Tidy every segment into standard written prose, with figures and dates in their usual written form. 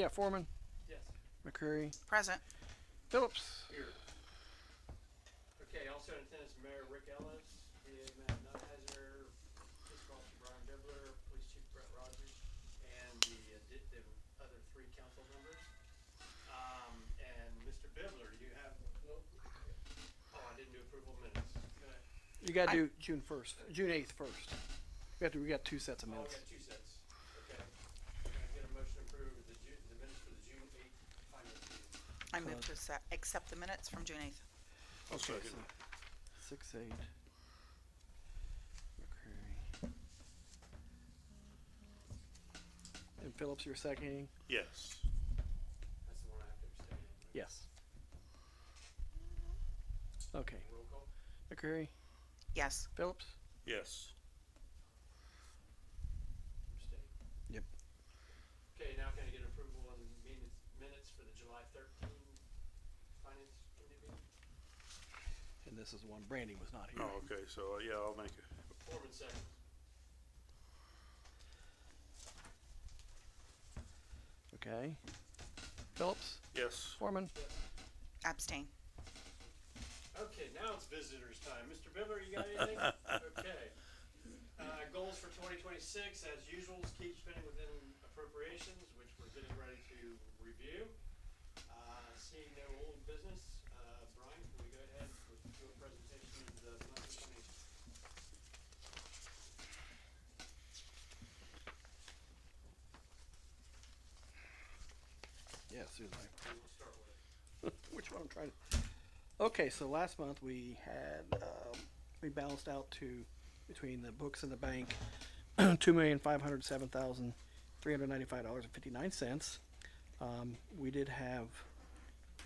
Yeah, Foreman, Yes. McCreary, Present. Phillips. Here. Okay, also in attendance, Mayor Rick Ellis, DA Matt Nuthizer, Fiscal Officer Brian Bibler, Police Chief Brett Rogers, and the other three council members. And Mr. Bibler, do you have, oh, I didn't do approval minutes. Good. You gotta do June 1st, June 8th first. We got 2 sets of Oh, we minutes. got 2 sets. Okay. Can I get a motion to approve the minutes for the June 8th finance meeting? I move to accept the minutes from June 8th. I'll second. 6-8. McCreary. And Phillips, you're seconding? Yes. That's the one I have to abstain on. Right? Yes. Okay. Roll call? McCreary, Yes. Phillips? Yes. Abstain. Yep. Okay, now can I get approval on minutes for the July 13 finance committee meeting? And this is the one Brandy was not here. Oh, okay. So yeah, I'll make it. Foreman seconds. Okay. Phillips, Yes. Foreman, Abstain. Okay, now it's visitors time. Mr. Bibler, you got anything? Okay. Goals for 2026, as usual, is keep spending within appropriations, which we're getting ready to review. Seeing no old business, Brian, can we go ahead with do a presentation of the monthly financials? yeah, Susan. Who will start with? Which one I'm trying to. Okay, so last month we had we balanced out to between the books and the bank $2,507,395.59. We did have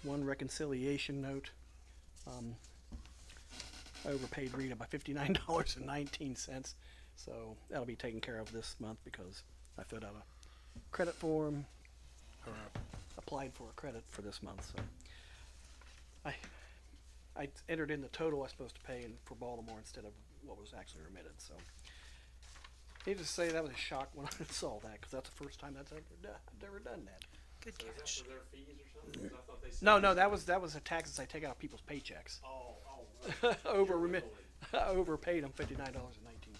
one reconciliation note. I overpaid Rita by $59.19, so that'll be taken care of this month because I filled out a credit form or applied for a credit for this month. So I entered in the total I was supposed to pay for Baltimore instead of what was actually remitted. So needless to say, that was a shock when I saw that because that's the first time I've ever done that. Good So is that catch. for their fees or something? 'Cause I thought they said No, that was the taxes I take out of people's paychecks. Oh, Overpaid Overpaid. them $59.19.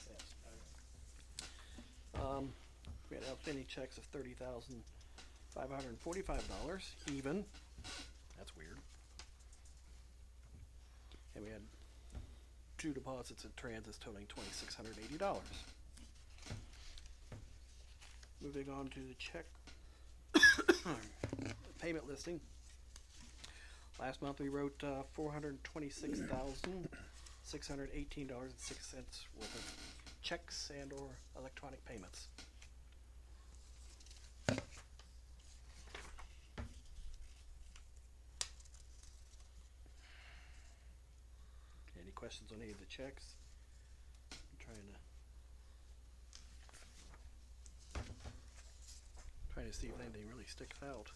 We had outstanding checks of $30,545 even. That's weird. And we had 2 deposits at transits totaling $2,680. Moving on to the check payment listing. Last month we wrote $426,618.06 worth of checks and or electronic payments. Any questions on any of the checks? I'm trying to see if anything really sticks out.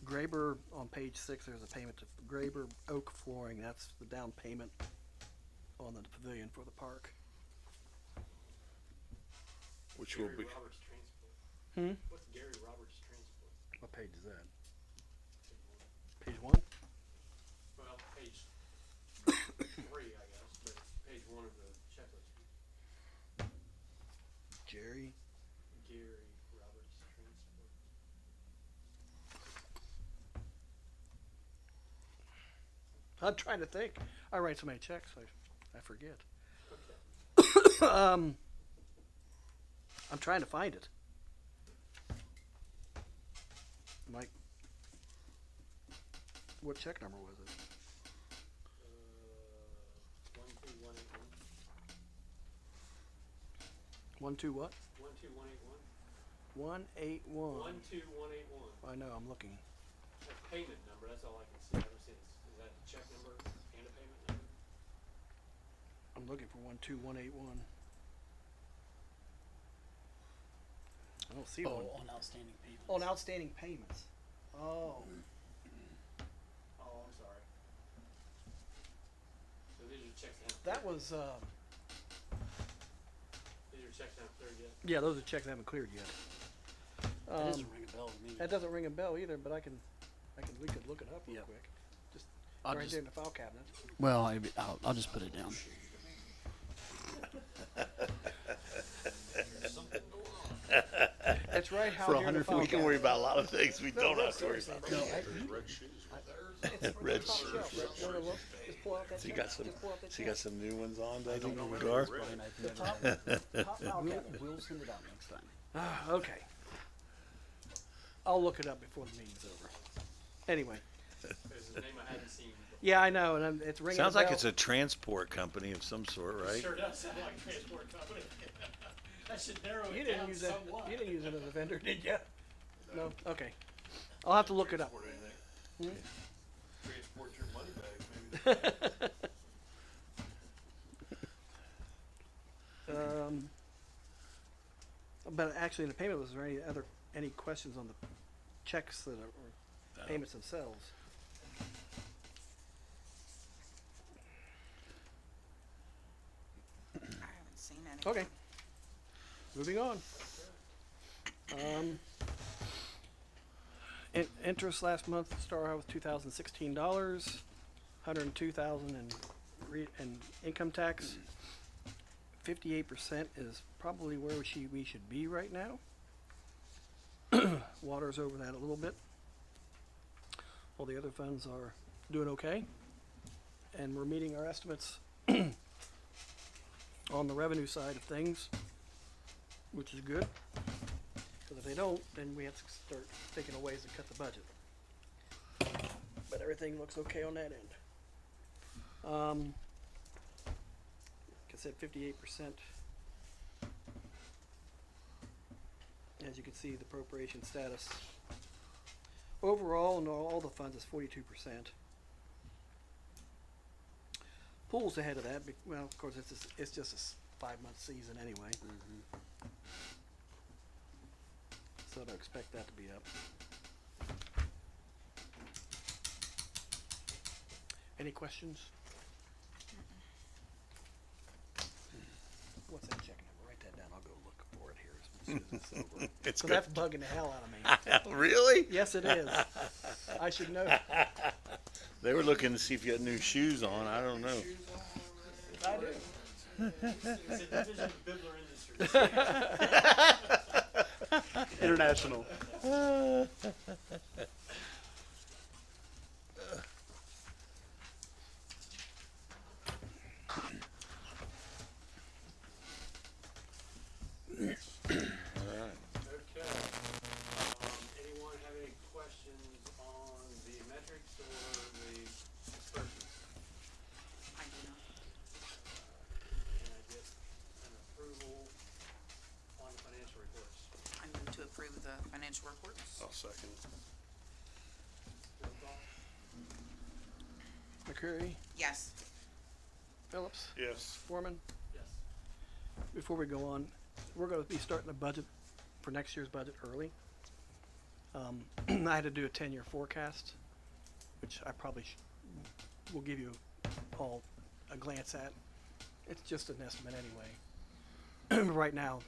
Graber, on page 6, there's a payment to Graber Oak Flooring. That's the down payment on the pavilion for the park. Which will Gary be. Roberts Transport. What's Gary Roberts Transport? What page is that? Page Page 1? Well, page 3, I guess, but it's page 1 of the checklist. Jerry? Gary Roberts Transport. I'm trying to think. I write so many checks, I forget. Okay. I'm trying to find it. Mike, what check number was it? 12181. 12 what? 12181. 181. 12181. I know, I'm looking. A payment number, that's all I can see. I don't see this. Is that a check number and a payment number? I'm looking for 12181. I don't see one. Oh, on outstanding payments. On outstanding payments. Oh, Oh, I'm sorry. So these are checks that haven't that cleared. was, These are checks that haven't cleared yet. yeah, those are checks that haven't cleared yet. That doesn't ring a bell to me. That doesn't ring a bell either, but we could look it up real Yep. quick. Just I'll right just- there in the file cabinet. Well, I'll just put it down. That's right, how For dear the file we can cabinet. worry about a lot of things we don't no, have to worry seriously. about. No, It's Red top shirt. shelf. You wanna look? Just pull out that So you check. got some, Just pull out that so you check. got some new ones on, doesn't don't know you, where Gar? it is, Brian. I've The never top, had it. top file cabinet. We'll send it out next time. Okay. I'll look it up before the meeting's over. Anyway, There's a name I hadn't seen before. yeah, I know, and it's ringing Sounds a like bell. it's a transport company of some sort, right? Sure does sound like a transport company. That should narrow You it didn't down use that. somewhat. You didn't use it as a vendor, did you? No. Okay. I'll have to look it up. Transport your money back, maybe. But actually, in the payment, was there any questions on the checks that are or payments themselves? I haven't seen any. Okay. Moving on. Interest last month started out with $2,016, $102,000 in income tax. 58% is probably where we should be right now. Water's over that a little bit. All the other funds are doing okay, and we're meeting our estimates on the revenue side of things, which is good. Because if they don't, then we have to start thinking of ways to cut the budget. But everything looks okay on that end. Like I said, 58%. As you can see, the appropriation status overall in all the funds is 42%. Pool's ahead of that. Well, of course, it's just a 5-month season anyway. So I expect that to be up. Any questions? What's that check number? Write that down. I'll go look for it here as soon as it's over. It's So good. that's bugging the hell out of me. Really? Yes, it is. I should know. They were looking to see if you had new shoes on. I don't know. I do. It's a division of Bibler Industries. International. Okay. Anyone have any questions on the metrics or the disbursements? I do not. Can I get an approval on the financial reports? I move to approve the financial reports. I'll second. Roll call? McCreary, Yes. Phillips, Yes. Foreman. Yes. Before we go on, we're going to be starting a budget for next year's budget early. I had to do a 10-year forecast, which I probably will give you all a glance at. It's just an estimate anyway. Right now,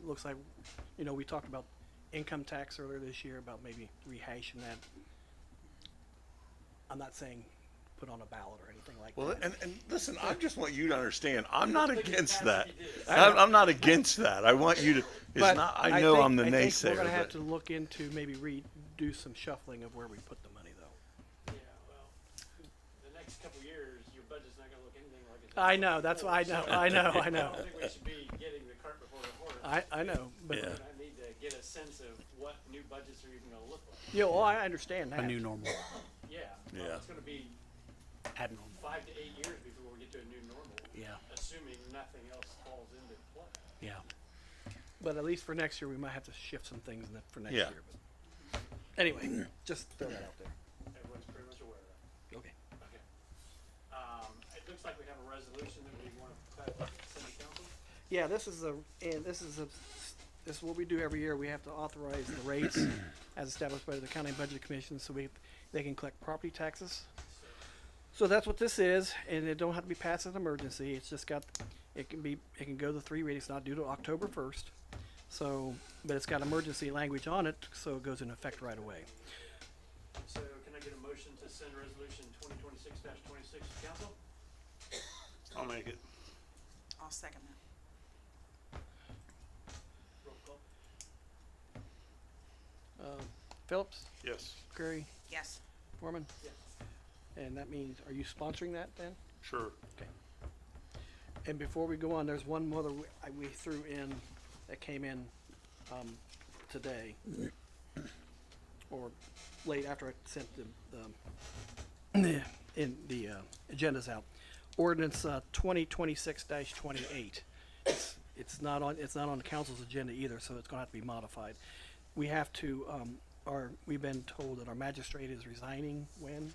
looks like, we talked about income tax earlier this year, about maybe rehashing that. I'm not saying put on a ballot or anything like Well, that. and listen, I just want you to understand, I'm not Think it's against past that. you did. I'm not against that. I want you to, it's But not, I know I'm the I think naysayer, we're gonna have but to look into maybe do some shuffling of where we put the money though. Yeah, well, the next couple of years, your budget's not gonna look anything like it. I know, that's what I know, I know. I don't think we should be getting the cart before the horse. I know, but, Yeah. I need to get a sense of what new budgets are even gonna look like. I understand that. A new normal. Yeah. Yeah. Well, it's gonna be Abnormal. 5 to 8 years before we get to a new normal. Yeah. Assuming nothing else falls into play. Yeah. But at least for next year, we might have to shift some things for next Yeah. year. But anyway, just throw that out there. Everyone's pretty much aware of that. Okay. Okay. It looks like we have a resolution that we wanna cut city council. Yeah, this is this is what we do every year. We have to authorize the rates as established by the County Budget Commission, so they can collect property taxes. So that's what this is, and it don't have to be passed as an emergency. It's just got, it can go to 3 readings, not due to October 1st. So, but it's got emergency language on it, so it goes into effect right away. So can I get a motion to send resolution 2026-26 to council? I'll make it. I'll second that. Roll call. Phillips, Yes. Curry, Yes. Foreman, Yes. and that means, are you sponsoring that then? Sure. Okay. And before we go on, there's one more that we threw in, that came in, today, or late after I sent the agendas out. Ordinance, 2026-28. It's not on the council's agenda either, so it's gonna have to be modified. We have to, we've been told that our magistrate is resigning when?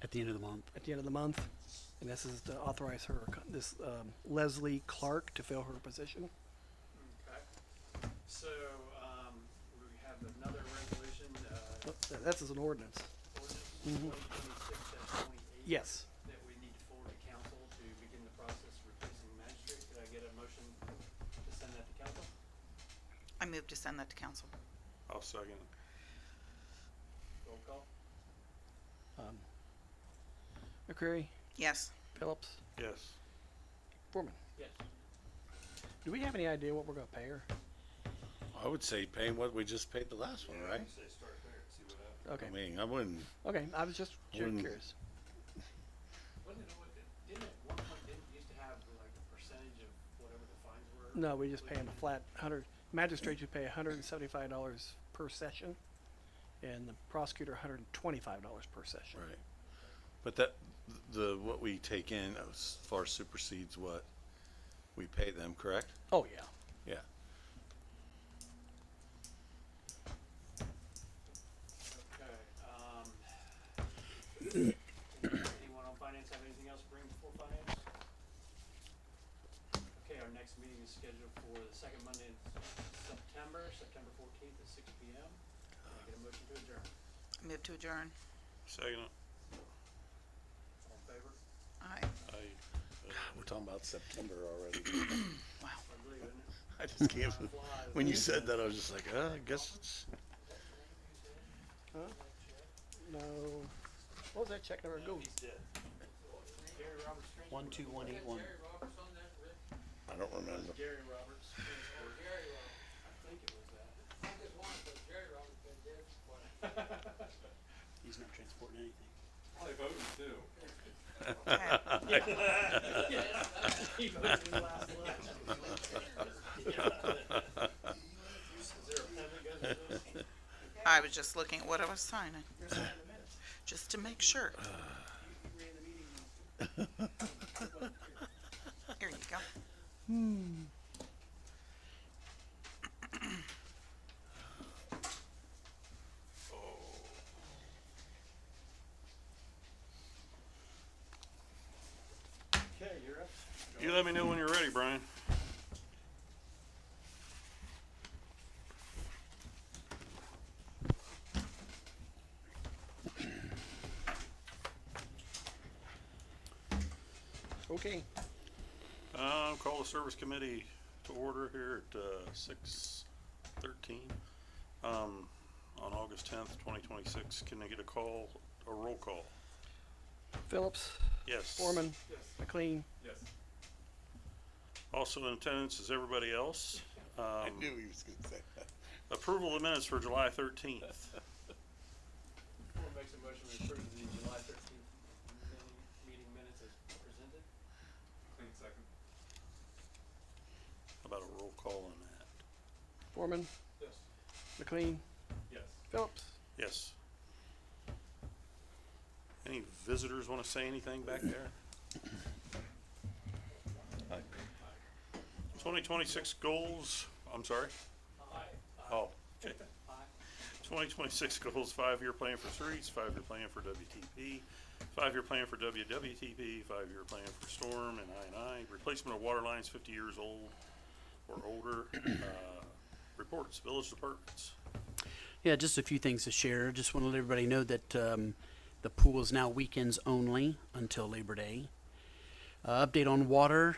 At the end of the month. At the end of the month, and this is to authorize her, Leslie Clark to fill her position. Okay. So, we have another resolution, That's as an ordinance. ordinance 2026-28. Yes. That we need to forward to council to begin the process of replacing the magistrate. Could I get a motion to send that to council? I move to send that to council. I'll second it. Roll call. McCreary, Yes. Phillips, Yes. Foreman. Yes. Do we have any idea what we're gonna pay her? I would say paying what we just paid the last one, right? Say start there and see what happens. Okay, I mean, I wouldn't. okay, I was just Wouldn't- curious. Wasn't it, didn't at one point, didn't it used to have like a percentage of whatever the fines were? No, we just pay them a flat magistrate you pay $175 per session, and the prosecutor $125 per session. Right. But what we take in as far supersedes what we pay them, correct? Oh, yeah. Yeah. Okay, anyone on finance have anything else to bring before finance? Okay, our next meeting is scheduled for the second Monday in September 14th at 6 p.m. Can I get a motion to adjourn? I move to adjourn. Second. All in favor? Aye. We're talking about September already. Wow. Ugly, isn't it? I just can't. Time flies. When you said that, I was just like, I guess it's. Huh? No. What was that check number? Go. He's dead. Gary Roberts. Transport. 12181. I don't remember. Gary Roberts. Transport. I think it was that. He's not transporting anything. Probably voting too. Okay. He voted in the last election. Is there a pen that goes with this? I was just looking at what I was signing, just to make sure. Here you go. Okay, you're up. You let me know when you're ready, Brian. Okay. Call the service committee to order here at 6:13 on August 10th, 2026. Can I get a roll call? Phillips, Yes. Foreman, Yes. McLean, Yes. Also in attendance is everybody else. I knew he was going to say that. Approval of minutes for July 13th. Who makes a motion to approve the July 13th meeting minutes as presented? Clean second. How about a roll call on that? Foreman, Yes. McLean, Yes. Phillips. Yes. Any visitors want to say anything back there? 2026 goals, I'm sorry? Aye. Oh, okay. Aye. 2026 goals, 5-year plan for streets, 5-year plan for WTP, 5-year plan for WWTP, 5-year plan for storm and I&I, replacement of water lines 50 years old or older, reports, village departments. Yeah, just a few things to share. Just want to let everybody know that the pool is now weekends only until Labor Day. Update on water.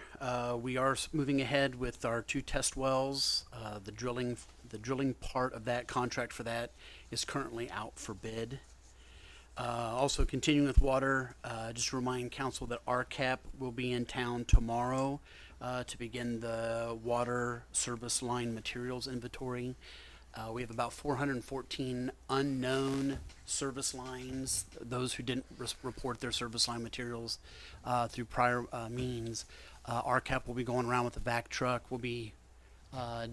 We are moving ahead with our 2 test wells. The drilling part of that contract for that is currently out for bid. Also continuing with water, just remind council that RCAP will be in town tomorrow to begin the water service line materials inventory. We have about 414 unknown service lines, those who didn't report their service line materials through prior means. RCAP will be going around with a vac truck. We'll be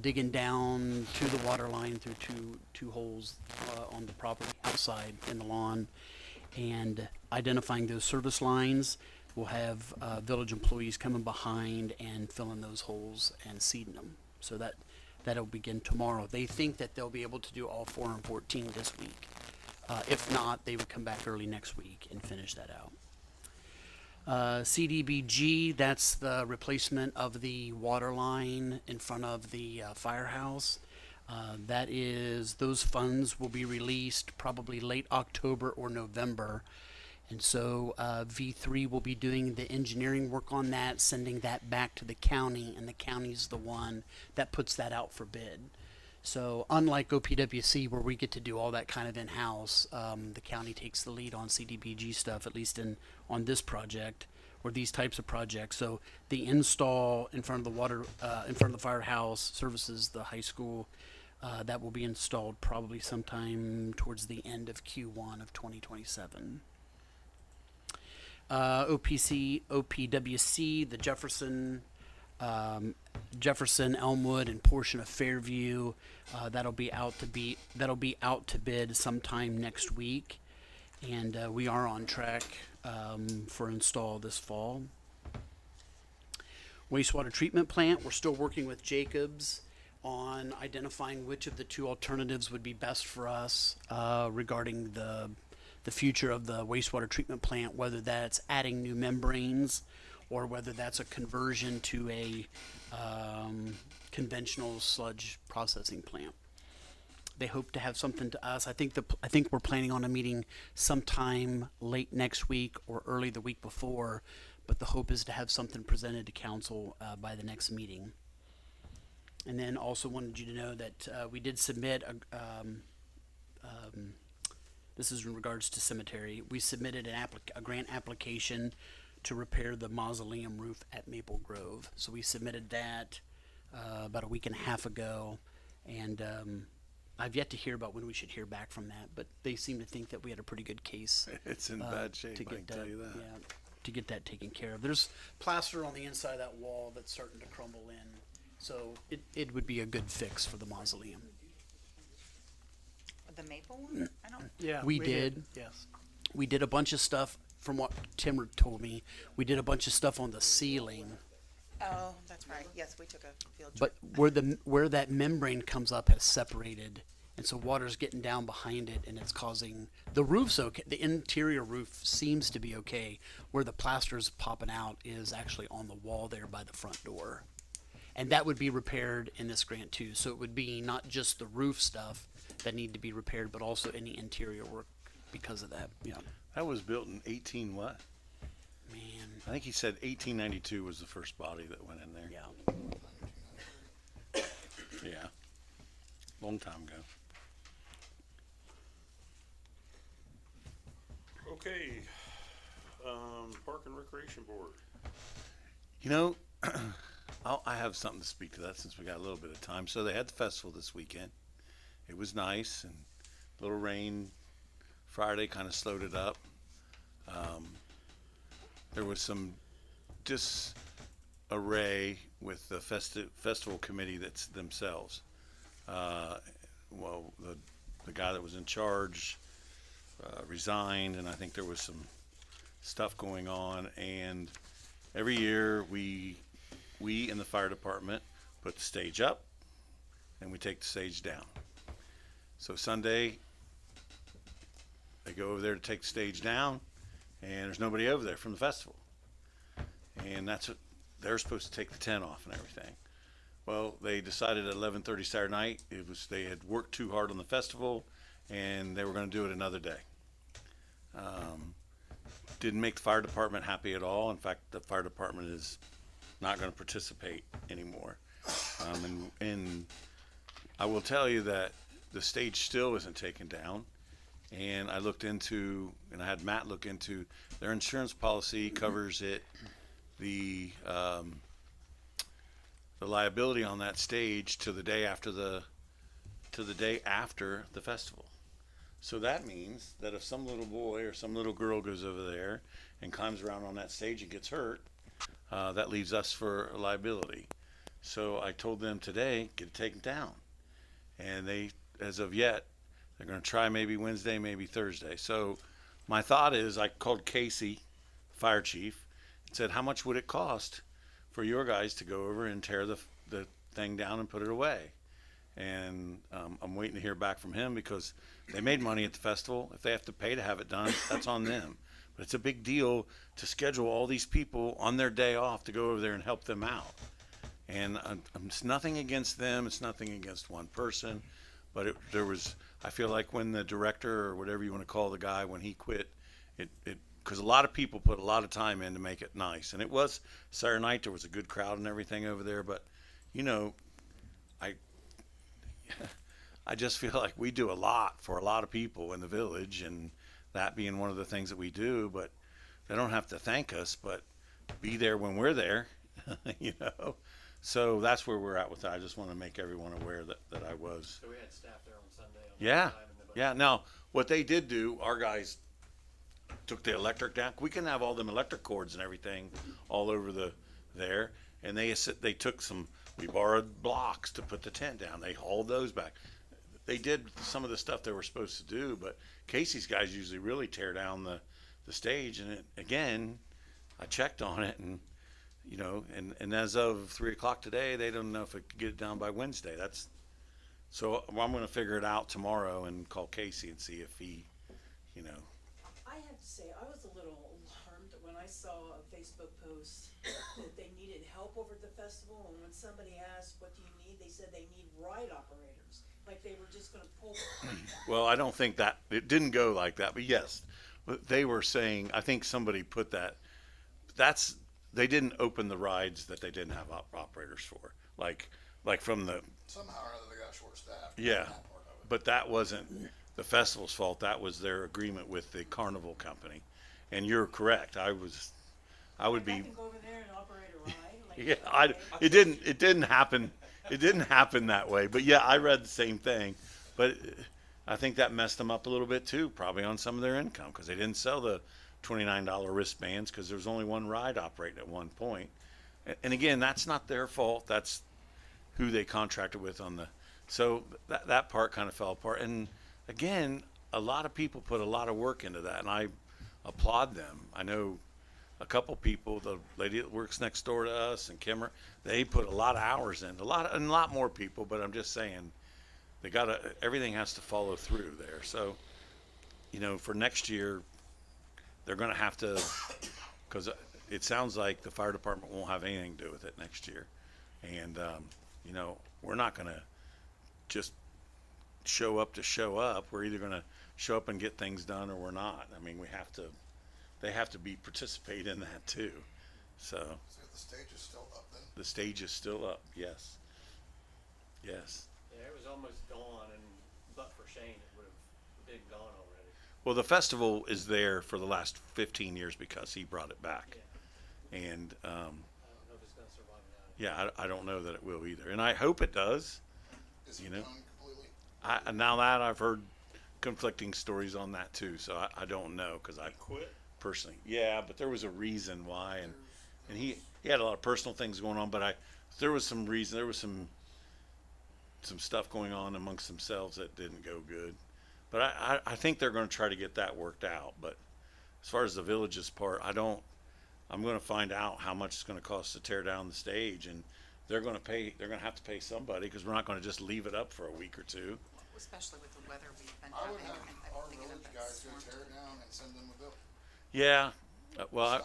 digging down to the water line through two holes on the property outside in the lawn and identifying those service lines. We'll have village employees coming behind and filling those holes and seeding them. So that'll begin tomorrow. They think that they'll be able to do all 414 this week. If not, they would come back early next week and finish that out. CDBG, that's the replacement of the water line in front of the firehouse. Those funds will be released probably late October or November. And so V3 will be doing the engineering work on that, sending that back to the county, and the county's the one that puts that out for bid. So unlike OPWC, where we get to do all that kind of in-house, the county takes the lead on CDBG stuff, at least on this project or these types of projects. So the install in front of the in front of the firehouse services the high school. That will be installed probably sometime towards the end of Q1 of 2027. OPWC, the Jefferson, Elmwood, and portion of Fairview, that'll be out to bid sometime next week, and we are on track for install this fall. Wastewater treatment plant, we're still working with Jacobs on identifying which of the 2 alternatives would be best for us regarding the future of the wastewater treatment plant, whether that's adding new membranes or whether that's a conversion to a conventional sludge processing plant. They hope to have something to us. I think we're planning on a meeting sometime late next week or early the week before, but the hope is to have something presented to council by the next meeting. And then also wanted you to know that we did submit this is in regards to cemetery. We submitted a grant application to repair the mausoleum roof at Maple Grove. So we submitted that about a week and a half ago, and I've yet to hear about when we should hear back from that. But they seem to think that we had a pretty good case. It's in bad shape, I can tell you that. Yeah, to get that taken care of. There's plaster on the inside of that wall that's starting to crumble in, so it would be a good fix for the mausoleum. The maple one? I don't. Yeah, We did. Yes. We did a bunch of stuff, from what Tim told me. We did a bunch of stuff on the ceiling, Oh, that's right. Yes, we took a field but trip. where that membrane comes up has separated, and so water's getting down behind it, and it's causing the roof's okay. The interior roof seems to be okay. Where the plaster's popping out is actually on the wall there by the front door, and that would be repaired in this grant too. So it would be not just the roof stuff that need to be repaired, but also any interior work because of that. Yeah, That was built in 18 what? man. I think he said 1892 was the first body that went in there. Yeah. Yeah. Long time ago. Okay, Park and Recreation Board. You know, I have something to speak to that since we got a little bit of time. So they had the festival this weekend. It was nice, and a little rain Friday kind of slowed it up. There was some disarray with the festival committee that's themselves. Well, the guy that was in charge resigned, and I think there was some stuff going on. And every year we in the fire department put the stage up, and we take the stage down. So Sunday, they go over there to take the stage down, and there's nobody over there from the festival. And that's what they're supposed to take the tent off and everything. Well, they decided at 11:30 Saturday night, they had worked too hard on the festival and they were gonna do it another day. Didn't make the fire department happy at all. In fact, the fire department is not gonna participate anymore. And I will tell you that the stage still isn't taken down. And I looked into, and I had Matt look into, their insurance policy covers it, the liability on that stage to the day after the festival. So that means that if some little boy or some little girl goes over there and climbs around on that stage and gets hurt, that leaves us for a liability. So I told them today, get it taken down. And they, as of yet, they're going to try maybe Wednesday, maybe Thursday. So my thought is, I called Casey, fire chief, and said, how much would it cost for your guys to go over and tear the thing down and put it away? And I'm waiting to hear back from him because they made money at the festival. If they have to pay to have it done, that's on them. But it's a big deal to schedule all these people on their day off to go over there and help them out. And it's nothing against them. It's nothing against one person. But I feel like when the director or whatever you want to call the guy, when he quit, because a lot of people put a lot of time in to make it nice. And it was Saturday night. There was a good crowd and everything over there. But, you know, I just feel like we do a lot for a lot of people in the village, and that being one of the things that we do. But they don't have to thank us, but be there when we're there, you know. So that's where we're at with that. I just want to make everyone aware that I was. So we had staff there on Sunday. Yeah, yeah. Now, what they did do, our guys took the electric down. We can have all them electric cords and everything all over there, and they took some. We borrowed blocks to put the tent down. They hauled those back. They did some of the stuff they were supposed to do, but Casey's guys usually really tear down the stage. And again, I checked on it, and you know, and as of 3 o'clock today, they don't know if it could get it down by Wednesday. So I'm going to figure it out tomorrow and call Casey and see if he, you know. I have to say, I was a little alarmed when I saw a Facebook post that they needed help over at the festival, and when somebody asked, what do you need, they said they need ride operators, like they were just gonna pull. Well, I don't think that, it didn't go like that, but yes, they were saying, I think somebody put that, they didn't open the rides that they didn't have operators for, like from the, Somehow or other they got short staffed. yeah, but that wasn't the festival's fault. That was their agreement with the carnival company. And you're correct. I would Like, be, I can go over there and operate a ride, like. yeah, okay. it didn't happen. It didn't happen that way. But yeah, I read the same thing. But I think that messed them up a little bit too, probably on some of their income, because they didn't sell the $29 wristbands because there was only one ride operating at one point. And again, that's not their fault. That's who they contracted with so that part kind of fell apart. And again, a lot of people put a lot of work into that, and I applaud them. I know a couple people, the lady that works next door to us and Kimmer, they put a lot of hours in, a lot more people, but I'm just saying everything has to follow through there. So, you know, for next year, they're going to have to, because it sounds like the fire department won't have anything to do with it next year. And, you know, we're not going to just show up to show up. We're either going to show up and get things done or we're not. I mean, they have to participate in that too. So The stage is still up then? the stage is still up. Yes. Yes. Yeah, it was almost gone, and but for Shane, it would have been gone already. Well, the festival is there for the last 15 years because he brought it back. Yeah. And, I don't know if it's gonna survive without it. yeah, I don't know that it will either. And I hope it does. Is You it know? done completely? Now that I've heard conflicting stories on that too, so I don't know because I Quit? personally, yeah, but there was a reason why, and he had a lot of personal things going on, but there was some reason, there was some stuff going on amongst themselves that didn't go good, but I think they're going to try to get that worked out. But as far as the village's part, I'm going to find out how much it's going to cost to tear down the stage, and they're going to have to pay somebody because we're not going to just leave it up for a week or two. Especially with the weather we've been I having. would have and our thinking of village that guys go storm. tear it down and send them a bill. Yeah, well,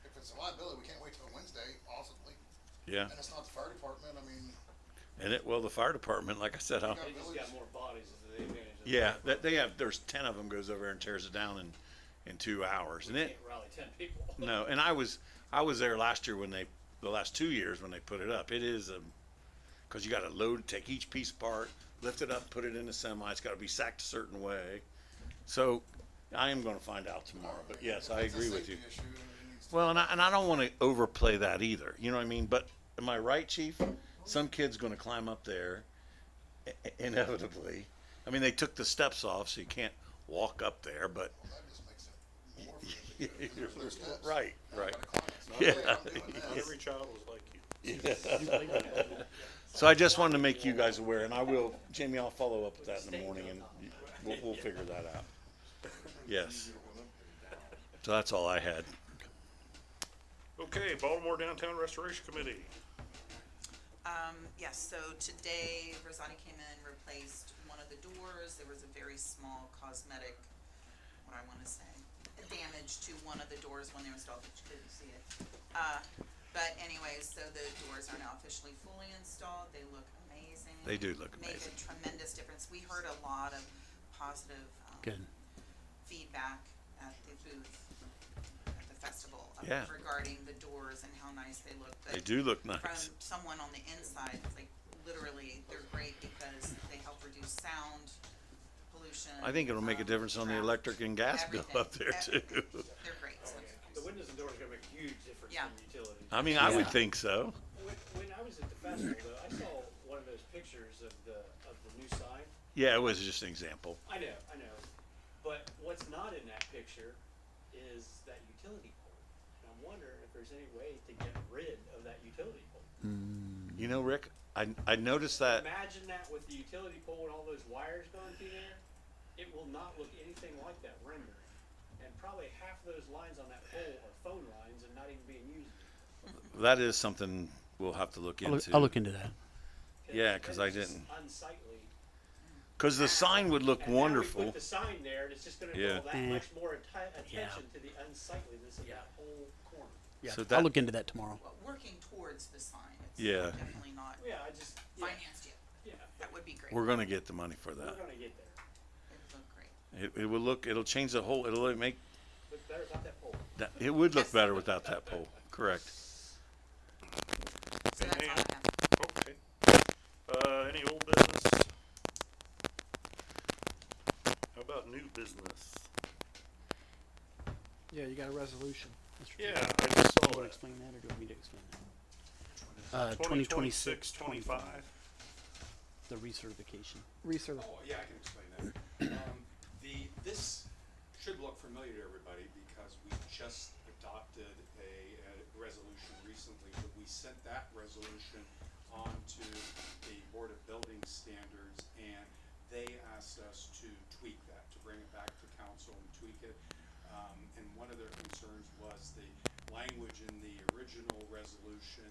If it's a liability, we can't wait till Wednesday, possibly. Yeah, And it's not the fire department, I mean, and well, the fire department, like I said, They just got more bodies as they advantage of. yeah, they have, there's 10 of them goes over and tears it down in 2 hours. We And can't rally 10 people. no, and I was there last year when the last 2 years when they put it up. It is cause you gotta take each piece apart, lift it up, put it in a semi. It's gotta be sacked a certain way. So I am gonna find out tomorrow, but yes, I it's a agree with you. safety issue, and it needs to- Well, and I don't want to overplay that either. You know what I mean? But am I right, Chief? Some kid's going to climb up there, inevitably. I mean, they took the steps off, so you can't walk up there. But Well, that just makes it more for them to do. There's no steps. right, Now I right. gotta climb it. It's not, Yeah. "Hey, I'm doing Not this." every child is like you. So I just wanted to make you guys aware, and I will, Jamie. I'll follow up with that in the morning, and we'll figure that out. Yes. So that's all I had. Okay, Baltimore Downtown Restoration Committee. Yes, so today Rosati came in, replaced one of the doors. There was a very small cosmetic, what I wanna say, damage to one of the doors when they were installed, but you couldn't see it. But anyways, so the doors are now officially fully installed. They look amazing. They do look Make amazing. a tremendous difference. We heard a lot of positive, Good. feedback at the booth at the festival Yeah. regarding the doors and how nice they look. They But do look from nice. someone on the inside, it's like literally they're great because they help reduce sound pollution. I think it'll make a difference on the traffic, electric and gas bill up there too. everything. They're great. So The windows and doors are gonna make a huge difference Yeah. in utilities. I mean, I would Yeah. think so. When I was at the festival, though, I saw one of those pictures of the new sign. Yeah, it was just an example. I know. But what's not in that picture is that utility pole. And I'm wondering if there's any way to get rid of that utility pole. You know, Rick, I noticed that. Imagine that with the utility pole and all those wires going through there. It will not look anything like that rendering. And probably half of those lines on that pole are phone lines and not even being used. That is something we'll have to look into. I'll look into that. Yeah, 'cause I it's just didn't. Unsightly. Because the sign would look And now we wonderful. put the sign there, and it's just gonna Yeah. draw that much more attention to the unsightliness of that whole corner. Yeah, So I'll that- look into that tomorrow. well, working towards the sign. It's Yeah. definitely not Yeah, I just, financed yet. yeah, That would be great. We're going to get the money for we're that. gonna get there. It would look great. It will look. It'll change the whole. It'll make Look better without that pole. that. It would look better without that pole. Correct. So that's all I And- have. Okay. Any old business? How about new business? Yeah, you got a resolution. Mr. Chair. Yeah, I just saw Want to that. explain that, or do you want me to explain that? 2026, 25. The recertification. Reserve. Oh, yeah, I can explain that. This should look familiar to everybody because we just adopted a resolution recently, but we sent that resolution on to the Board of Building Standards, and they asked us to tweak that, to bring it back to council and tweak it. And one of their concerns was the language in the original resolution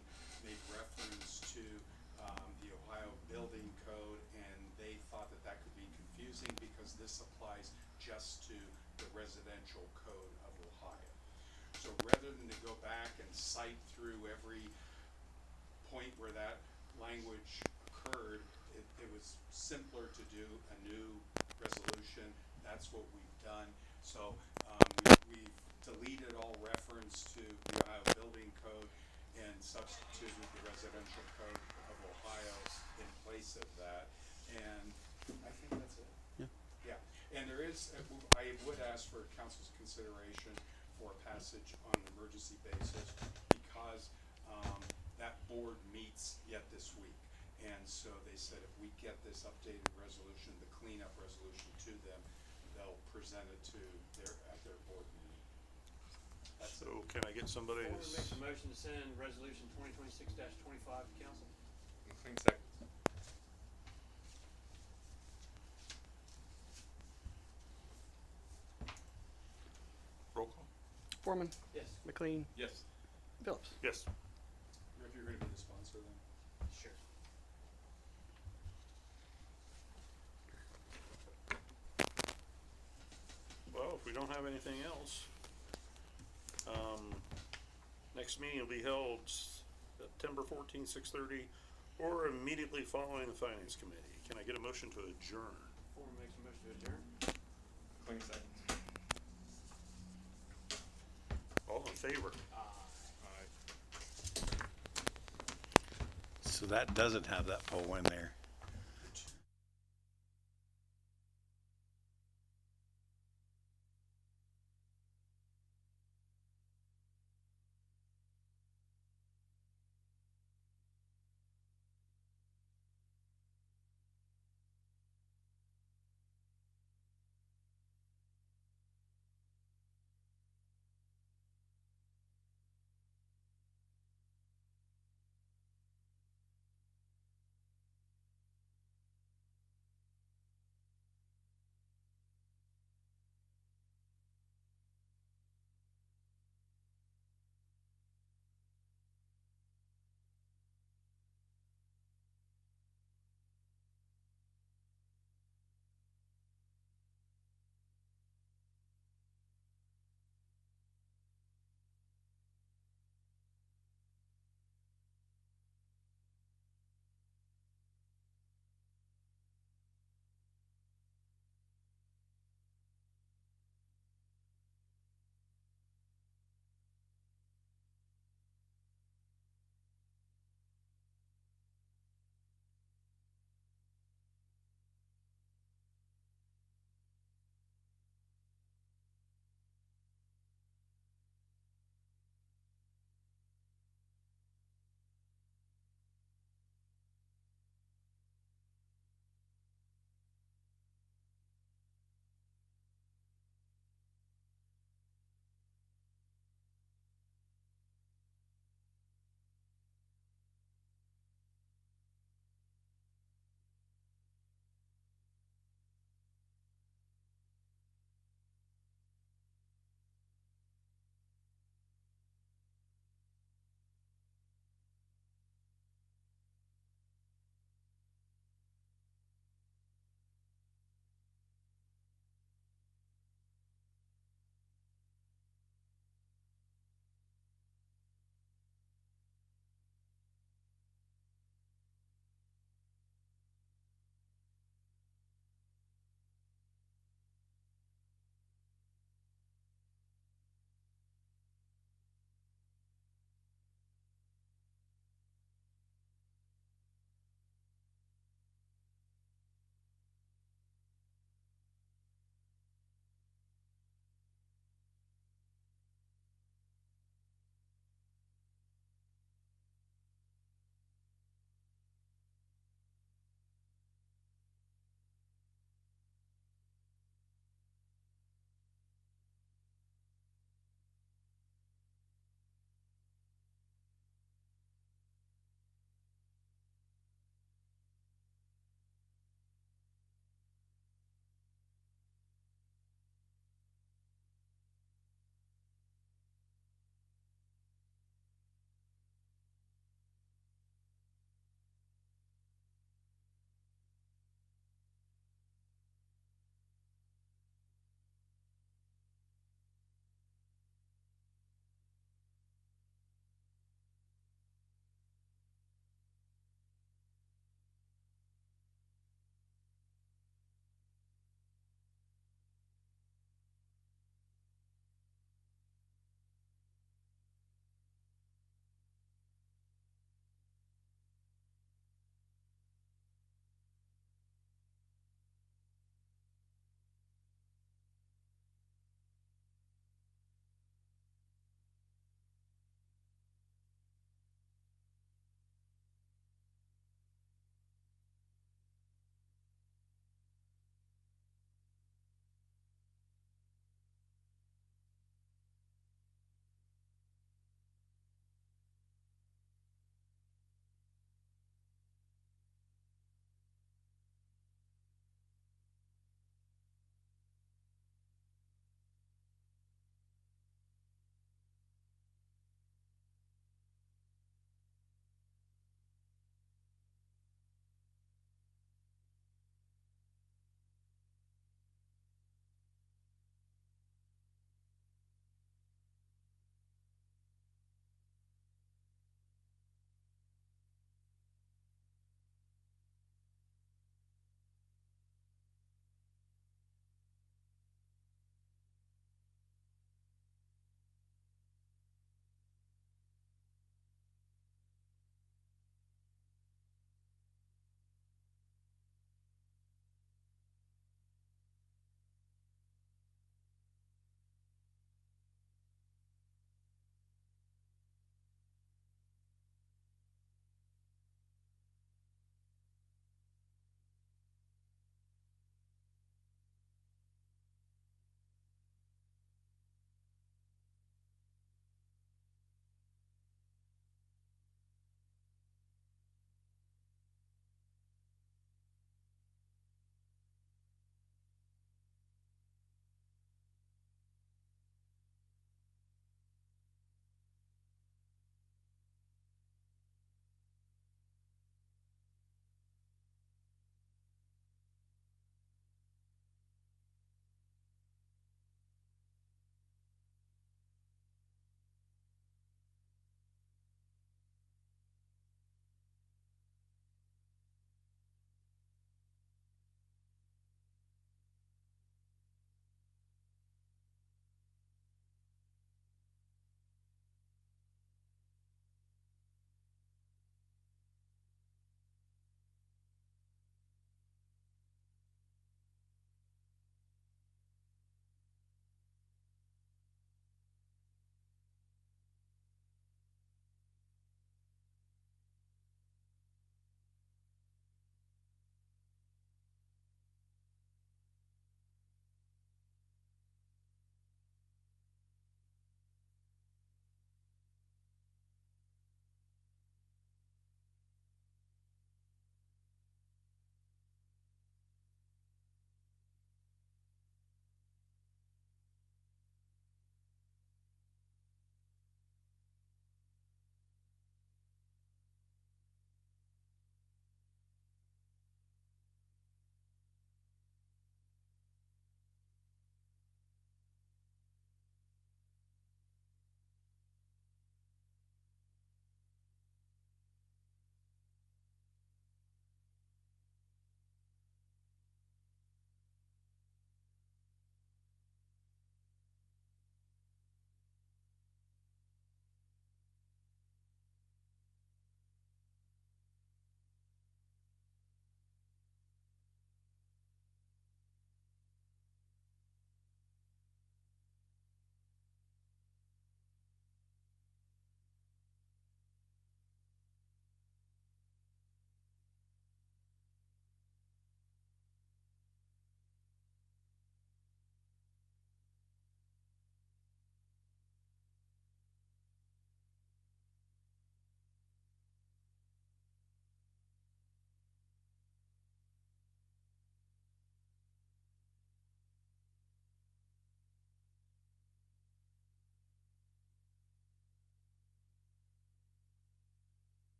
made reference to the Ohio Building Code, and they thought that that could be confusing because this applies just to the residential code of Ohio. So rather than to go back and cite through every point where that language occurred, it was simpler to do a new resolution. That's what we've done. So we've deleted all reference to the Ohio Building Code and substituted the residential code of Ohio in place of that. And I think that's it. Yeah. Yeah, and there is, I would ask for council's consideration for passage on an emergency basis because that board meets yet this week. And so they said if we get this updated resolution, the cleanup resolution to them, they'll present it to at their board meeting. That's So can I get somebody's? Foreman makes a motion to send resolution 2026-25 to council. Clean second. Roll call? Foreman, Yes. McLean, Yes. Phillips. Yes. Rick, you're gonna be the sponsor then? Sure. Well, if we don't have anything else, next meeting will be held September 14th, 6:30, or immediately following the Finance Committee. Can I get a motion to adjourn? Form makes a motion to adjourn. Clean seconds. All in favor? So that doesn't have that pole in there.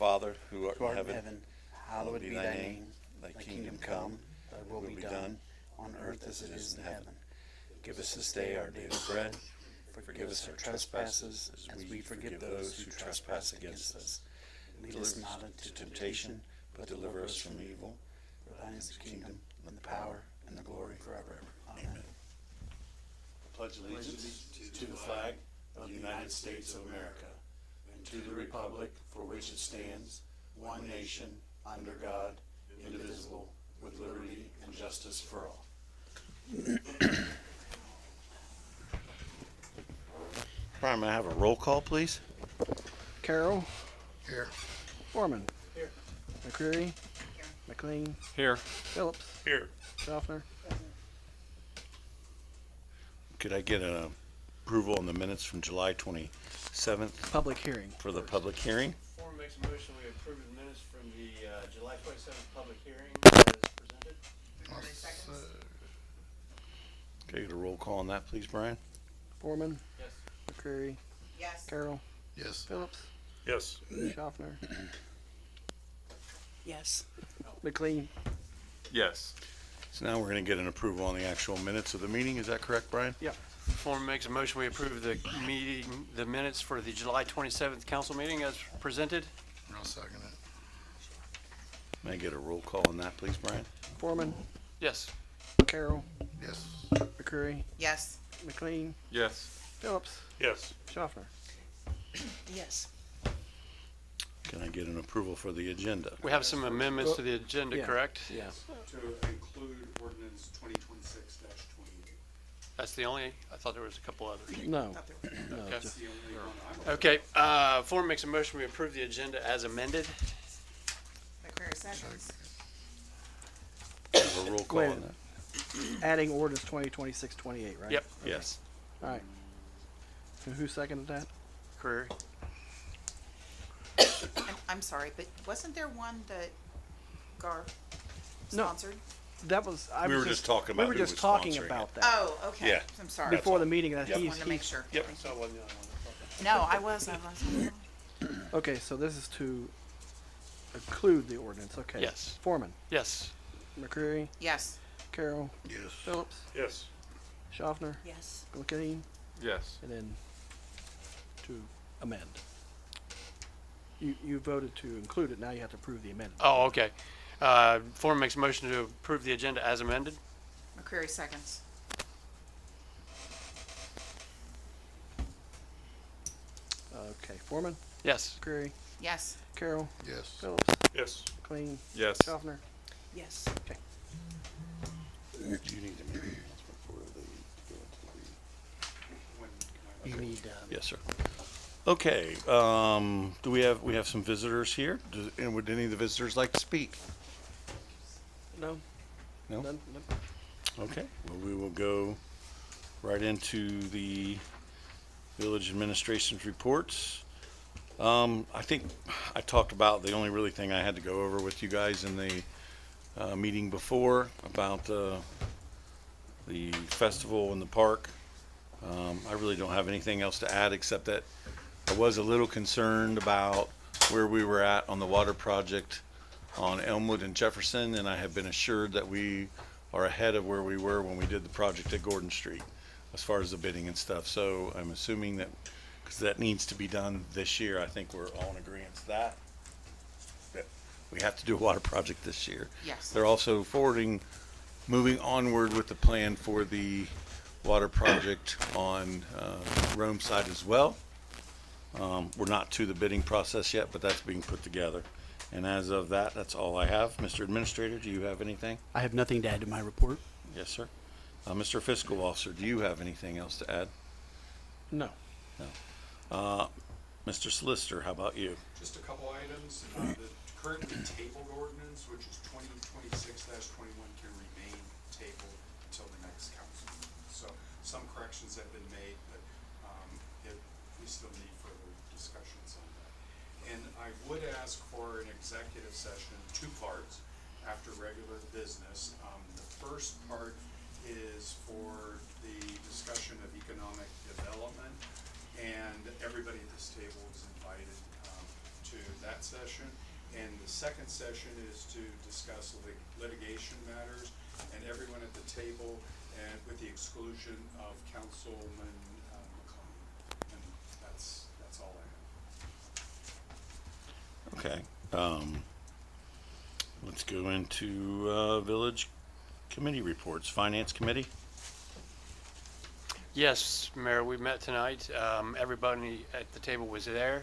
Father, who art who art in in heaven, heaven, hallowed be thy name. Thy kingdom come, thy will be done, on earth as it is in heaven. Give us this day our daily bread. Forgive us our trespasses, as we forgive those who trespass against us. Lead us not into temptation, but deliver us from evil. For thine is the kingdom, and the power, and the glory forever. Amen. Pledge allegiance To the flag of the United States of America, and to the republic for which it stands, one nation, under God, indivisible, with liberty and justice for all. Brian, may I have a roll call, please? Carroll, Here. Foreman, Here. McCreary, Here. McLean, Here. Phillips, Here. Schaffner. Could I get an approval on the minutes from July 27th Public hearing. for the public hearing? Form makes a motion, we approve the minutes from the, July 27th public hearing as presented. McCreary seconds. Could I get a roll call on that, please, Brian? Foreman, Yes. McCreary, Yes. Carroll, Yes. Phillips, Yes. Schaffner, Yes. McLean. Yes. So now we're going to get an approval on the actual minutes of the meeting. Is that correct, Brian? Yep. Form makes a motion, we approve the meeting, the minutes for the July 27th council meeting as presented. I'll second it. May I get a roll call on that, please, Brian? Foreman, Yes. Carroll, Yes. McCreary, Yes. McLean, Yes. Phillips, Yes. Schaffner. Yes. Can I get an approval for the agenda? We have some amendments to the agenda, Yeah. correct? Yeah. To include ordinance 2026-28. That's the only, I thought there was a couple others. No, Thought there were- no, Okay. That's just, the only one I'm. Okay, Form makes a motion, we approve the agenda as amended. McCreary seconds. Have a roll call Wait. on that? adding orders 2026-28, right? Yep. Yes. All right. And who seconded that? Career. I'm sorry, but wasn't there one that Gar No. sponsored? That was, I We was were just talking about We were who just was talking sponsoring about it. that. Oh, okay. Yeah. I'm sorry. Before the meeting, that Just he's, wanted to make sure. Yep. Thank So you. it wasn't the only one. No, I was. okay, so this is to include the ordinance, okay. Yes. Foreman, Yes. McCreary, Yes. Carroll, Yes. Phillips, Yes. Schaffner, Yes. McLean, Yes. and then to amend. You voted to include it, now you have to approve the amendment. Oh, okay. Form makes a motion to approve the agenda as amended. McCreary seconds. Okay, Foreman, Yes. McCreary, Yes. Carroll, Yes. Phillips, Yes. McLean, Yes. Schaffner. Yes. Okay. Do you need to make an announcement for the, to go into the? You need, Yes, sir. Okay, do we have some visitors here? And would any of the visitors like to speak? no? No? None? No? Okay, well, we will go right into the village administration's reports. I think I talked about the only really thing I had to go over with you guys in the meeting before about the festival in the park. I really don't have anything else to add except that I was a little concerned about where we were at on the water project on Elmwood and Jefferson, and I have been assured that we are ahead of where we were when we did the project at Gordon Street as far as the bidding and stuff. So I'm assuming that, because that needs to be done this year, I think we're all in agreement to that we have to do a water project this year. Yes. They're also moving onward with the plan for the water project on Rome side as well. We're not to the bidding process yet, but that's being put together. And as of that, that's all I have. Mr. Administrator, do you have anything? I have nothing to add to my report. Yes, sir. Mr. Fiscal Officer, do you have anything else to add? No. Mr. Solicitor, how about you? Just a couple items. The currently tabled ordinance, which is 2026-21, can remain tabled until the next council meeting. So some corrections have been made, but we still need further discussions on that. And I would ask for an executive session in 2 parts after regular business. The first part is for the discussion of economic development, and everybody at this table is invited to that session. And the second session is to discuss litigation matters, and everyone at the table, and with the exclusion of Councilman McClung. And that's all I have. Okay, let's go into, village committee reports. Finance committee? Yes, Mayor, we met tonight. Everybody at the table was there.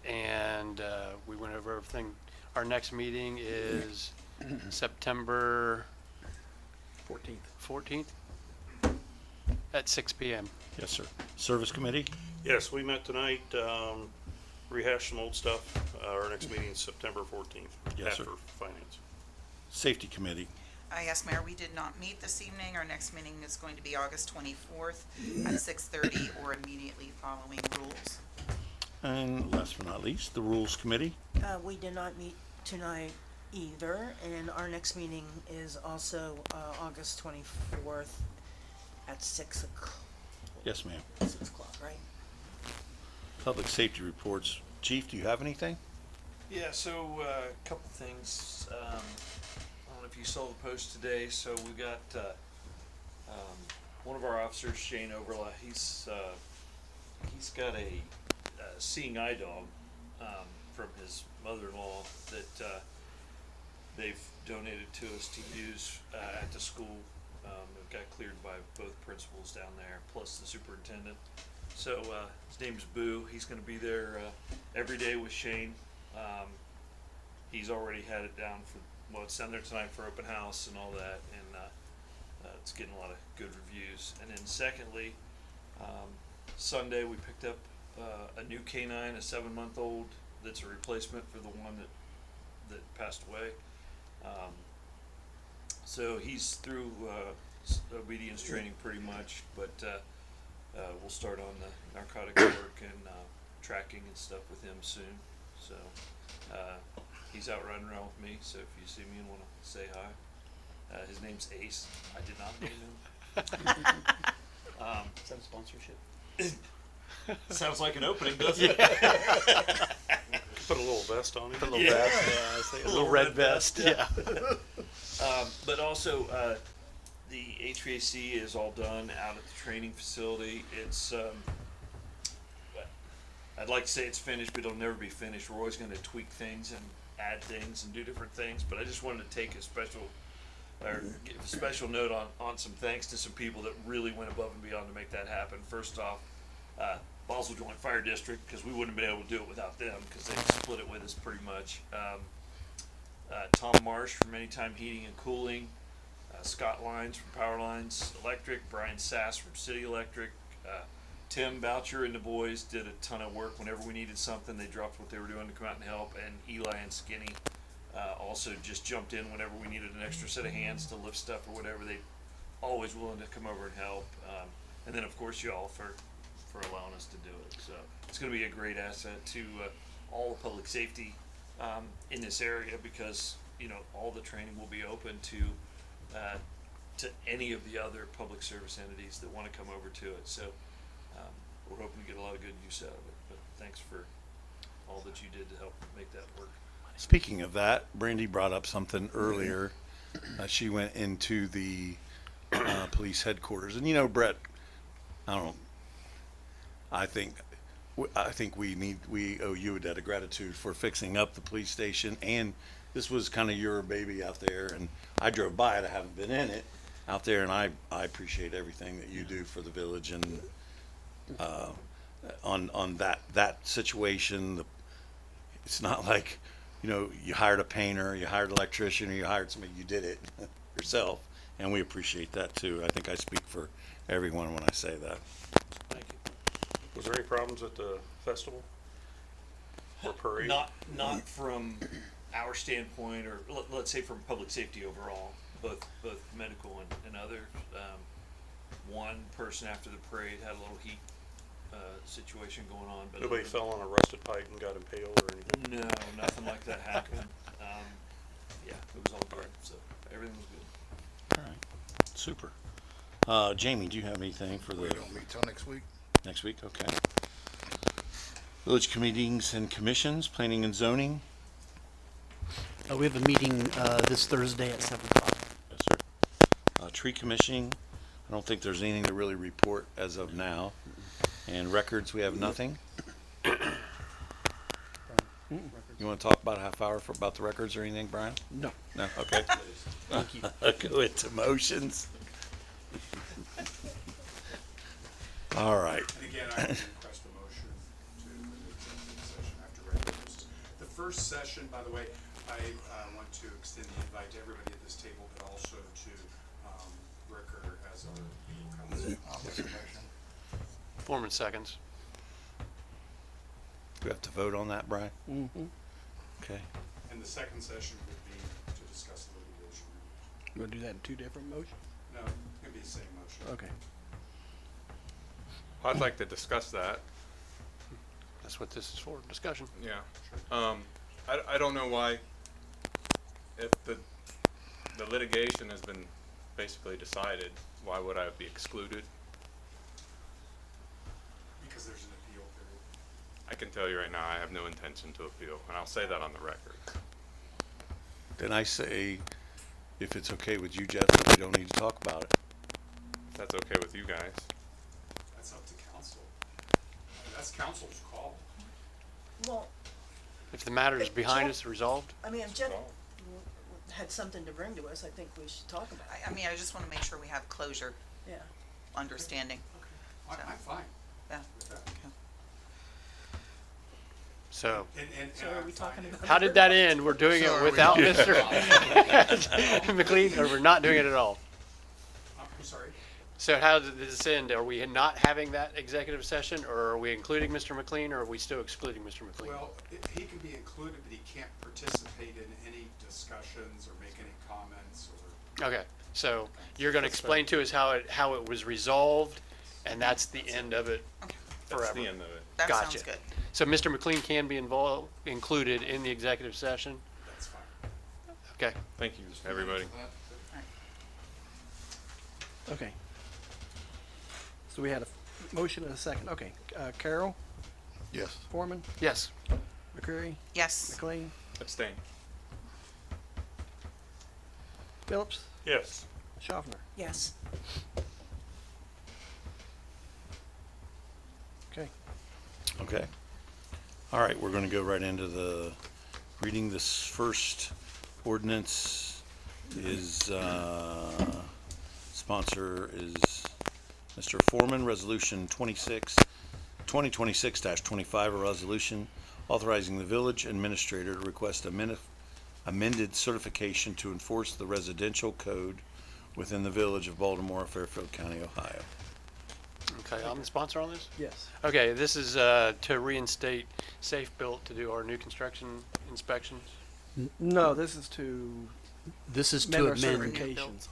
And we went over everything. Our next meeting is September 14th at 6 p.m. Yes, sir. Service committee? Yes, we met tonight, rehashed some old stuff. Our next meeting is September 14th. Yes, sir. After finance. Safety committee? Yes, Mayor, we did not meet this evening. Our next meeting is going to be August 24th at 6:30 or immediately following rules. And last but not least, the rules committee? We did not meet tonight either, and our next meeting is also, August 24th at 6 o'clock. Yes, ma'am. 6 o'clock, right? Public safety reports. Chief, do you have anything? Yeah, so a couple things. I don't know if you saw the post today. So we got one of our officers, Shane Overla. He's got a seeing eye dog from his mother-in-law that they've donated to us to use at the school. It got cleared by both principals down there, plus the superintendent. So his name's Boo. He's going to be there every day with Shane. He's already had it down for, well, it's down there tonight for open house and all that, and it's getting a lot of good reviews. And then secondly, Sunday we picked up a new canine, a 7-month-old that's a replacement for the one that passed away. So he's through obedience training pretty much, but we'll start on the narcotic work and tracking and stuff with him soon. So he's out running around with me, so if you see me and want to say hi. His name's Ace. I did not name him. Is that a sponsorship? Sounds like an opening, doesn't it? Put a little vest on him. A little vest, yeah, I say a little red vest, yeah. But also, the HVAC is all done out at the training facility. It's, I'd like to say it's finished, but it'll never be finished. We're always going to tweak things and add things and do different things. But I just wanted to take a special, or give a special note on some thanks to some people that really went above and beyond to make that happen. First off, Boswell Joint Fire District, because we wouldn't have been able to do it without them, because they split it with us pretty much. Tom Marsh from Anytime Heating and Cooling, Scott Lines from Power Lines Electric, Brian Sass from City Electric, Tim Boucher and the boys did a ton of work. Whenever we needed something, they dropped what they were doing to come out and help. And Eli and Skinny also just jumped in whenever we needed an extra set of hands to lift stuff or whatever. They always willing to come over and help. And then of course y'all for allowing us to do it. So it's going to be a great asset to all the public safety in this area, because all the training will be open to any of the other public service entities that want to come over to it. So we're hoping to get a lot of good use out of it. But thanks for all that you did to help make that work. Speaking of that, Brandy brought up something earlier. She went into the police headquarters, and Brett, I think we owe you a debt of gratitude for fixing up the police station, and this was kind of your baby out there, and I drove by it. I haven't been in it out there, and I appreciate everything that you do for the village, and on that situation. It's not like you hired a painter, you hired an electrician, or you hired somebody. You did it yourself, and we appreciate that too. I think I speak for everyone when I say that. Thank you. Was there any problems at the festival or parade? Not from our standpoint, or let's say from public safety overall, both medical and other. One person after the parade had a little heat situation going on, but Nobody fell on a rusted pipe and got impaled or anything? No, nothing like that happened. Yeah, it was all good, so everything was good. All right, super. Jamie, do you have anything for We the don't meet till next week. next week? Okay. Village meetings and commissions, planning and zoning. We have a meeting, this Thursday at 7:00. Yes, sir. Tree commissioning, I don't think there's anything to really report as of now. And records, we have nothing. You wanna talk about a half hour about the records or anything, Brian? No. No, okay. Thank you. Go into motions. All right. And again, I would request a motion to move to executive session after regular business. The first session, by the way, I want to extend the invite to everybody at this table, but also to Ricker as our legal counsel. I'll make a motion. Foreman seconds. Do we have to vote on that, Brian? Mm-hmm. Okay. And the second session would be to discuss the litigation. We'll do that in two different motions? No, it'd be the same motion. Okay. I'd like to discuss that. That's what this is for, discussion. Yeah. I don't know why, if the litigation has been basically decided, why would I be excluded? Because there's an appeal period. I can tell you right now, I have no intention to appeal, and I'll say that on the record. Then I say, if it's okay with you, Jeff, we don't need to talk about it. If that's okay with you guys. That's up to council. That's council's call. Well, If the matter is behind us, resolved, I mean, if Jeff had something to bring to us, I think we should talk about it. I mean, I just wanna make sure we have closure, Yeah. understanding. I'm fine Yeah. with that. so. And So are we talking about? How did that end? We're doing it without Mr. McLean, or we're not doing it at all? I'm sorry? So how did this end? Are we not having that executive session, or are we including Mr. McLean, or are we still excluding Mr. McLean? Well, he can be included, but he can't participate in any discussions or make any comments or. Okay, so you're gonna explain to us how it was resolved, and that's the end of it That's forever. the end of it. That Gotcha. sounds good. So Mr. McLean can be included in the executive session? That's fine. Okay, Thank you, everybody. Okay. So we had a motion and a second. Okay. Carroll, Yes. Foreman, yes. McCreary, Yes. McLean, Abstain. Phillips, Yes. Schaffner. Yes. Okay. Okay. All right, we're gonna go right into the reading. This first ordinance is, sponsor is Mr. Foreman, Resolution 2026-25, a resolution authorizing the village administrator to request amended certification to enforce the residential code within the village of Baltimore, Fairfield County, Ohio. Okay, I'm the sponsor on this? Yes. Okay, this is to reinstate Safe Built to do our new construction inspections. No, this is to This is amend to our amend. certifications.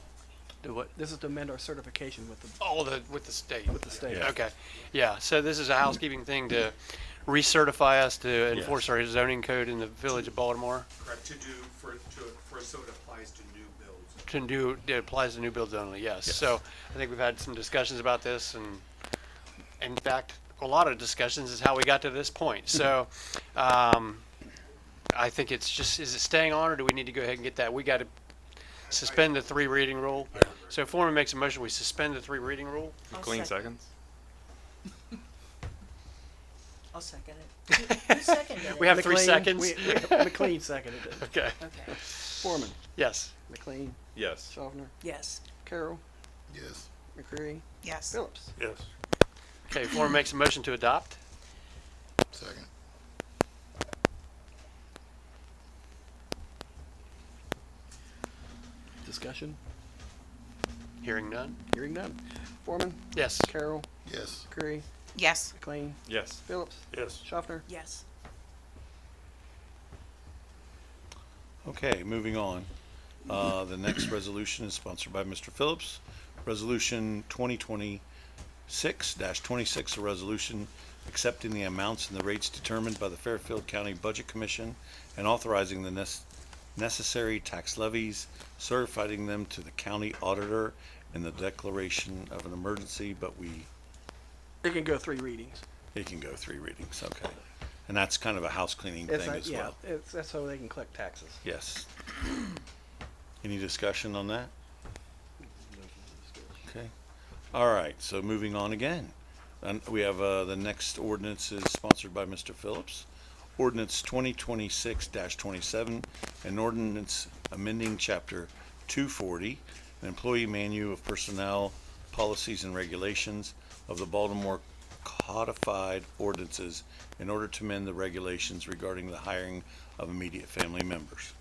Do what? This is to amend our certification with the, Oh, with the state. with the state. Yeah. Okay, yeah, so this is a housekeeping thing to recertify us to enforce our zoning code in the village of Baltimore. Correct, to do, so it applies to new builds. It applies to new builds only, yes. Yes. So I think we've had some discussions about this, and in fact, a lot of discussions is how we got to this point. So I think it's just, is it staying on, or do we need to go ahead and get that? We got to suspend the 3 reading rule. So if Foreman makes a motion, we suspend the 3 reading rule. I'll McLean second. seconds. I'll second it. Who seconded it? We have 3 McLean, seconds. McLean seconded it. Okay, Okay. Foreman, yes. McLean, Yes. Schaffner, Yes. Carroll, Yes. McCreary, Yes. Phillips. Yes. Okay, Foreman makes a motion to adopt. Second. Discussion? Hearing none. Hearing none. Foreman, Yes. Carroll, Yes. McCreary, Yes. McLean, Yes. Phillips, Yes. Schaffner. Yes. Okay, moving on. The next resolution is sponsored by Mr. Phillips. Resolution 2026-26, a resolution accepting the amounts and the rates determined by the Fairfield County Budget Commission and authorizing the necessary tax levies, certifying them to the county auditor in the declaration of an emergency, but It can go 3 readings. it can go 3 readings, okay. And that's kind of a house cleaning It's thing like, as yeah, well. that's so they can collect taxes. Yes. Any discussion on that? Okay. All right, so moving on again. And we have, the next ordinance is sponsored by Mr. Phillips. Ordinance 2026-27, an ordinance amending chapter 240, an employee manual of personnel policies and regulations of the Baltimore codified ordinances in order to amend the regulations regarding the hiring of immediate family members.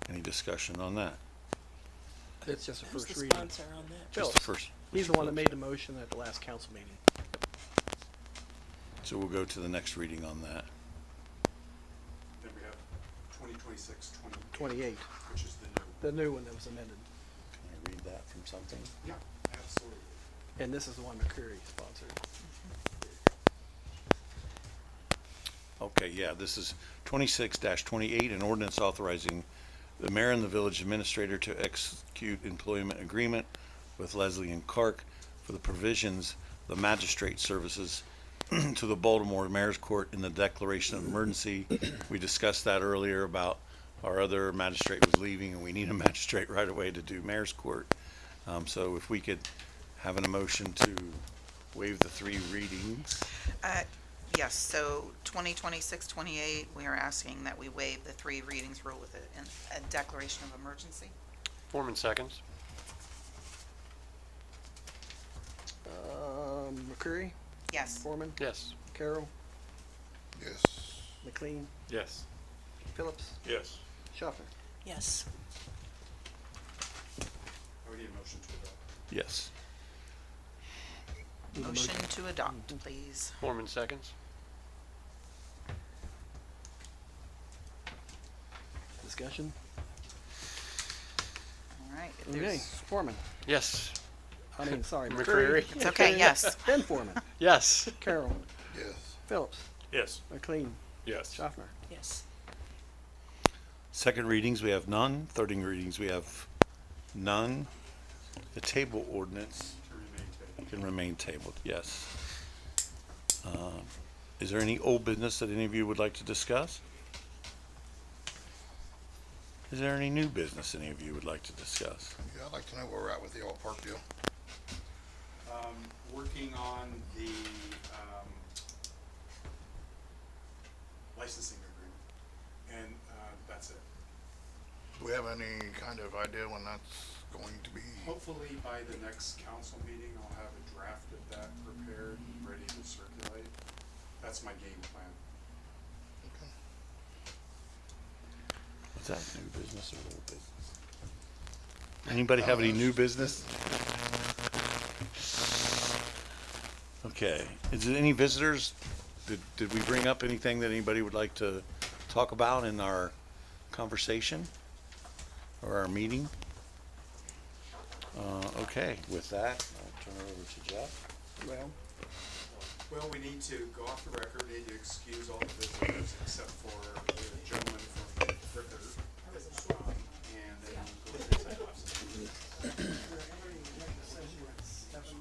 Any discussion on that? It's just a Who's first the reading. sponsor on that? Just Phillips. the first. He's Mr. the one that Phillips. made the motion at the last council meeting. So we'll go to the next reading on that. Then we have 2026, 28, which is the new. the new one that was amended. Can I read that from something? Yeah, absolutely. And this is the one McCreary sponsored. Okay, yeah, this is 26-28, an ordinance authorizing the mayor and the village administrator to execute employment agreement with Leslie and Clark for the provisions of the magistrate services to the Baltimore Mayor's Court in the declaration of emergency. We discussed that earlier about our other magistrate was leaving and we need a magistrate right away to do Mayor's Court. So if we could have an emotion to waive the 3 readings. Yes, so 2026-28, we are asking that we waive the 3 readings rule with a declaration of emergency. Foreman seconds. McCreary, Yes. Foreman, Yes. Carroll, Yes. McLean, Yes. Phillips, Yes. Schaffner. Yes. We need a motion to adopt. Yes. Need a Motion to adopt, please. Foreman seconds. Discussion? All right. If Okay, there's, Foreman. Yes. I mean, sorry, McCreary. It's okay, yes. Then Foreman, Yes. Carroll, Yes. Phillips, Yes. McLean, Yes. Schaffner. Yes. Second readings, we have none. Third readings, we have none. The table ordinance To remain tabled. can remain tabled, yes. Is there any old business that any of you would like to discuss? Is there any new business any of you would like to discuss? Yeah, I'd like to know where we're at with the Alt Park deal. Working on the, licensing agreement, and, that's it. Do we have any kind of idea when that's going to be? Hopefully by the next council meeting, I'll have a draft of that prepared, and ready to circulate. That's my game plan. Okay. Is that new business or old business? Anybody have any new business? Okay, is there any visitors? Did we bring up anything that anybody would like to talk about in our conversation or our meeting? Okay, with that, I'll turn it over to Jeff. Well, we need to go off the record, need to excuse all the visitors except for the gentleman from Fricker. And then we'll go to the executive session.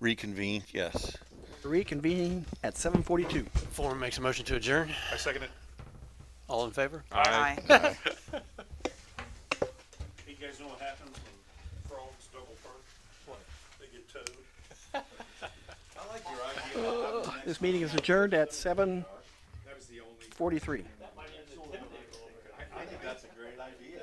reconvene, yes. Reconvening at 7:42. Foreman makes a motion to adjourn. I second it. All in favor? Aye. You guys know what happens when frogs double perk? What? They get towed. I like your idea. This meeting is adjourned at 7:43. That was the only, That might intimidate a little bit. I think that's a great idea.